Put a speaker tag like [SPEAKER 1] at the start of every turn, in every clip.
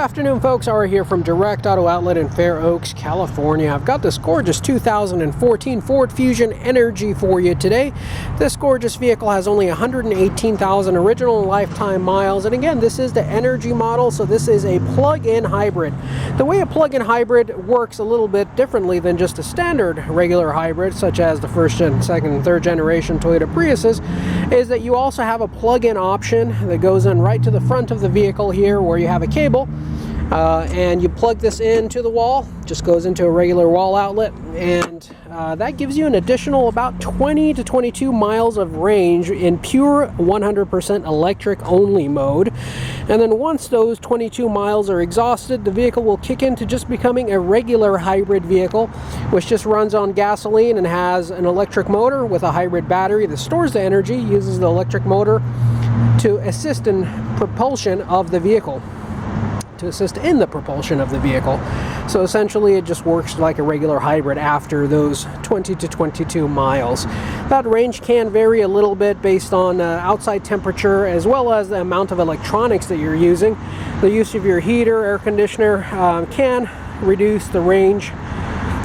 [SPEAKER 1] afternoon, folks. Ari here from Direct Auto Outlet in Fair Oaks, California. I've got this gorgeous 2014 Ford Fusion Energi for you today. This gorgeous vehicle has only 118,000 original and lifetime miles. And again, this is the Energi model, so this is a plug-in hybrid. The way a plug-in hybrid works a little bit differently than just a standard regular hybrid, such as the first gen, second, and third generation Toyota Priuses, is that you also have a plug-in option that goes in right to the front of the vehicle here, where you have a cable and you plug this into the wall. Just goes into a regular wall outlet, and that gives you an additional about 20 to 22 miles of range in pure 100% electric only mode. And then once those 22 miles are exhausted, the vehicle will kick into just becoming a regular hybrid vehicle, which just runs on gasoline and has an electric motor with a hybrid battery that stores the energy, uses the electric motor to assist in propulsion of the vehicle. So essentially it just works like a regular hybrid after those 20 to 22 miles. That range can vary a little bit based on outside temperature, as well as the amount of electronics that you're using. The use of your heater, air conditioner can reduce the range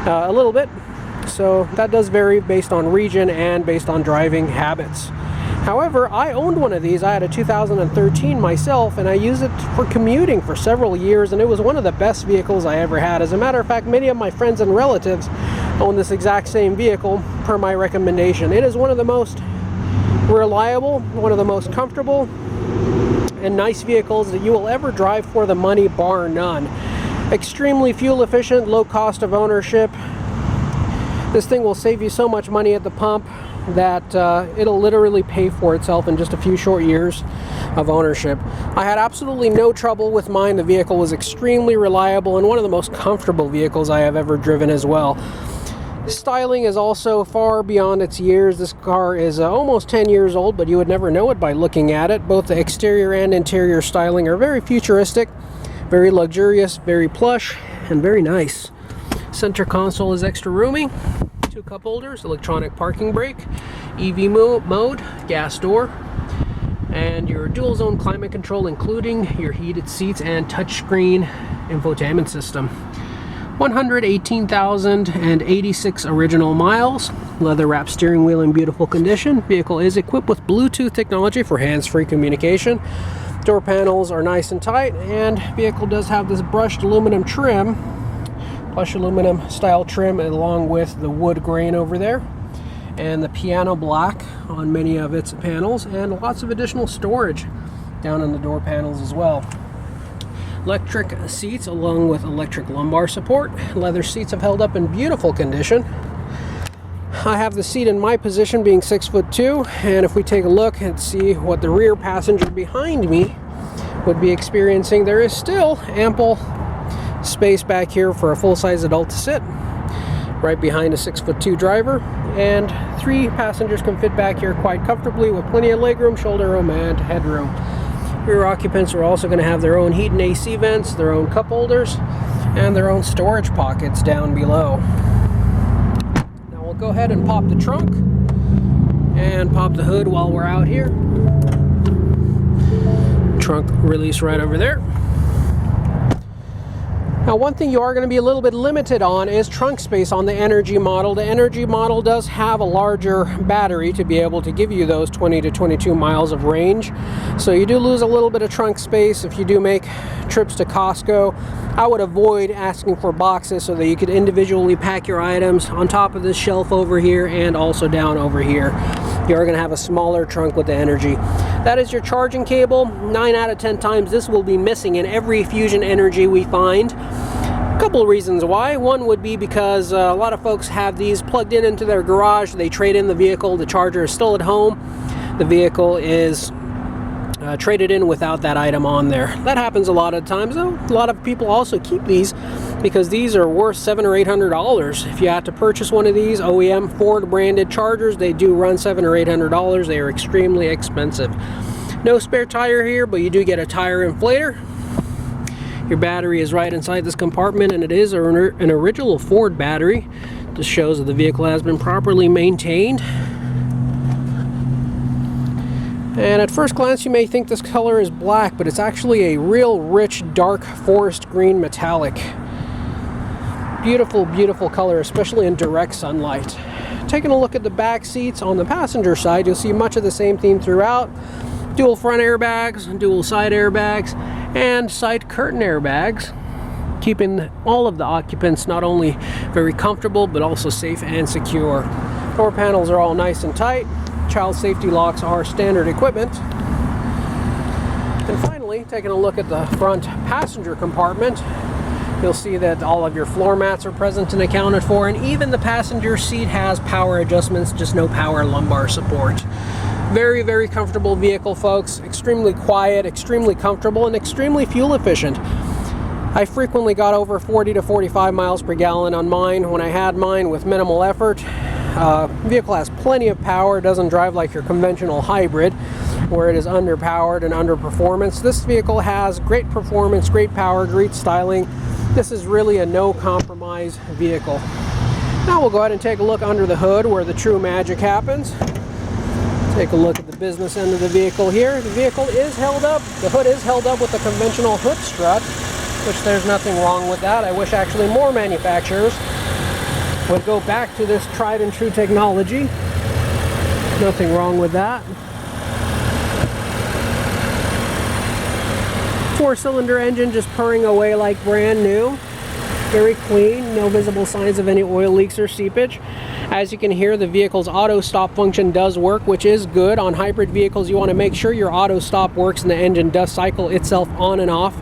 [SPEAKER 1] a little bit. So that does vary based on region and based on driving habits. However, I owned one of these. I had a 2013 myself, and I used it for commuting for several years, and it was one of the best vehicles I ever had. As a matter of fact, many of my friends and relatives own this exact same vehicle per my recommendation. It is one of the most reliable, one of the most comfortable and nice vehicles that you will ever drive for the money, bar none. Extremely fuel efficient, low cost of ownership. This thing will save you so much money at the pump that it'll literally pay for itself in just a few short years of ownership. I had absolutely no trouble with mine. The vehicle was extremely reliable and one of the most comfortable vehicles I have ever driven as well. Styling is also far beyond its years. This car is almost 10 years old, but you would never know it by looking at it. Both the exterior and interior styling are very futuristic, very luxurious, very plush, and very nice. Center console is extra roomy. 2 cup holders, electronic parking brake, EV mode, gas door, and your dual zone climate control, including your heated seats and touchscreen infotainment system. 118,086 original miles, leather wrapped steering wheel in beautiful condition. Vehicle is equipped with Bluetooth technology for hands-free communication. Door panels are nice and tight, and vehicle does have this brushed aluminum trim, plush aluminum style trim, along with the wood grain over there, and the piano black on many of its panels, and lots of additional storage down on the door panels as well. Electric seats along with electric lumbar support. Leather seats have held up in beautiful condition. I have the seat in my position being 6'2", and if we take a look and see what the rear passenger behind me would be experiencing, there is still ample space back here for a full-size adult to sit, right behind a 6'2" driver, and 3 passengers can fit back here quite comfortably with plenty of legroom, shoulder room, and headroom. Rear occupants are also going to have their own heat and AC vents, their own cup holders, and their own storage pockets down below. Now we'll go ahead and pop the trunk and pop the hood while we're out here. Trunk release right over there. Now, one thing you are going to be a little bit limited on is trunk space on the Energi model. The Energi model does have a larger battery to be able to give you those 20 to 22 miles of range. So you do lose a little bit of trunk space if you do make trips to Costco. I would avoid asking for boxes so that you could individually pack your items on top of this shelf over here and also down over here. You are going to have a smaller trunk with the Energi. That is your charging cable. 9 out of 10 times this will be missing in every Fusion Energi we find. A couple of reasons why. One would be because a lot of folks have these plugged in into their garage. They trade in the vehicle. The charger is still at home. The vehicle is traded in without that item on there. That happens a lot of times, though. A lot of people also keep these because these are worth $700 or $800. If you have to purchase one of these OEM Ford branded chargers, they do run $700 or $800. They are extremely expensive. No spare tire here, but you do get a tire inflator. Your battery is right inside this compartment, and it is an original Ford battery. This shows that the vehicle has been properly maintained. And at first glance you may think this color is black, but it's actually a real rich dark forest green metallic. Beautiful, beautiful color, especially in direct sunlight. Taking a look at the back seats on the passenger side, you'll see much of the same theme throughout. Dual front airbags, dual side airbags, and side curtain airbags, keeping all of the occupants not only very comfortable but also safe and secure. Door panels are all nice and tight. Child safety locks are standard equipment. And finally, taking a look at the front passenger compartment, you'll see that all of your floor mats are present and accounted for, and even the passenger seat has power adjustments, just no power lumbar support. Very, very comfortable vehicle, folks. Extremely quiet, extremely comfortable, and extremely fuel efficient. I frequently got over 40 to 45 miles per gallon on mine when I had mine with minimal effort. Vehicle has plenty of power, doesn't drive like your conventional hybrid where it is underpowered and under performance. This vehicle has great performance, great power, great styling. This is really a no compromise vehicle. Now we'll go ahead and take a look under the hood where the true magic happens. Take a look at the business end of the vehicle here. The vehicle is held up. The hood is held up with a conventional hood strut, which there's nothing wrong with that. I wish actually more manufacturers would go back to this tried and true technology. Nothing wrong with that. 4-cylinder engine just purring away like brand new. Very clean, no visible signs of any oil leaks or seepage. As you can hear, the vehicle's auto stop function does work, which is good. On hybrid vehicles, you want to make sure your auto stop works and the engine does cycle itself on and off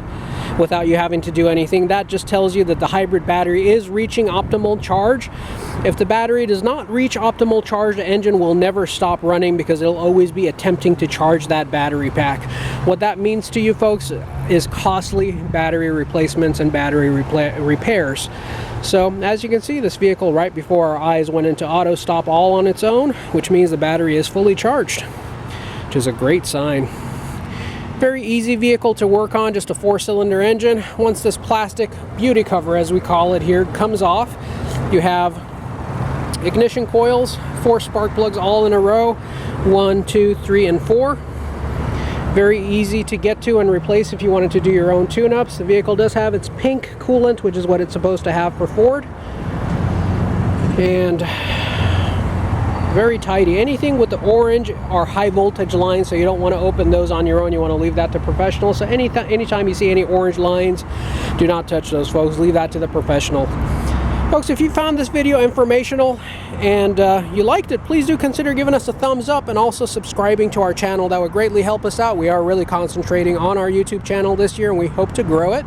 [SPEAKER 1] without you having to do anything. That just tells you that the hybrid battery is reaching optimal charge. If the battery does not reach optimal charge, the engine will never stop running because it'll always be attempting to charge that battery pack. What that means to you folks is costly battery replacements and battery repairs. So as you can see, this vehicle right before our eyes went into auto stop all on its own, which means the battery is fully charged, which is a great sign. Very easy vehicle to work on, just a 4-cylinder engine. Once this plastic beauty cover, as we call it here, comes off, you have ignition coils, 4 spark plugs all in a row, 1, 2, 3, and 4. Very easy to get to and replace if you wanted to do your own tune-ups. The vehicle does have its pink coolant, which is what it's supposed to have for Ford. And very tidy. Anything with the orange are high voltage lines, so you don't want to open those on your own. You want to leave that to professionals. So anytime you see any orange lines, do not touch those, folks. Leave that to the professional. Folks, if you found this video informational and you liked it, please do consider giving us a thumbs up and also subscribing to our channel. That would greatly help us out. We are really concentrating on our YouTube channel this year, and we hope to grow it.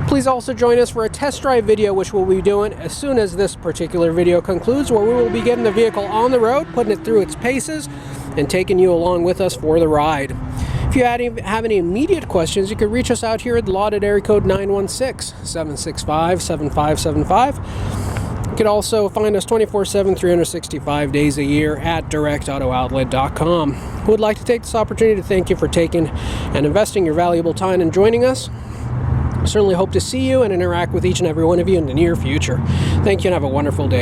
[SPEAKER 1] Please also join us for a test drive video, which we'll be doing as soon as this particular video concludes, where we will be getting the vehicle on the road, putting it through its paces, and taking you along with us for the ride. If you have any immediate questions, you can reach us out here at the lauded area code 916-765-7575. You can also find us 24/7, 365 days a year at directauto-outlet.com. We would like to take this opportunity to thank you for taking and investing your valuable time and joining us. I certainly hope to see you and interact with each and every one of you in the near future. Thank you and have a wonderful day.